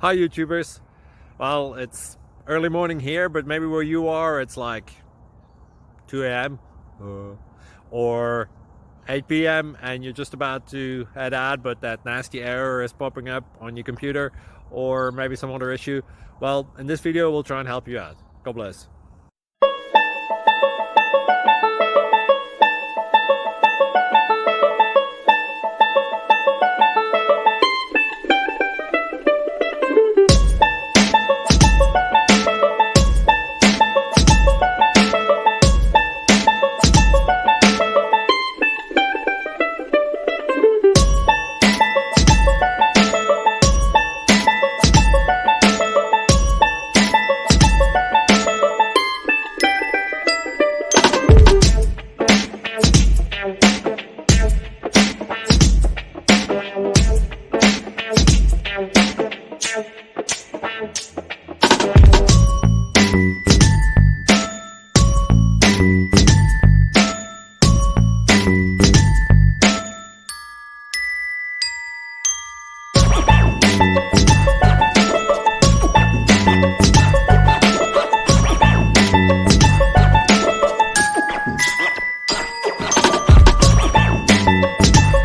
Hi YouTubers. Well, it's early morning here, but maybe where you are it's like 2 a.m. Or 8 p.m. and you're just about to head out, but that nasty error is popping up on your computer, or maybe some other issue. Well, in this video we'll try and help you out. God bless.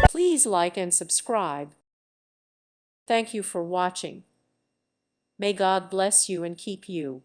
Please like and subscribe. Thank you for watching. May God bless you and keep you.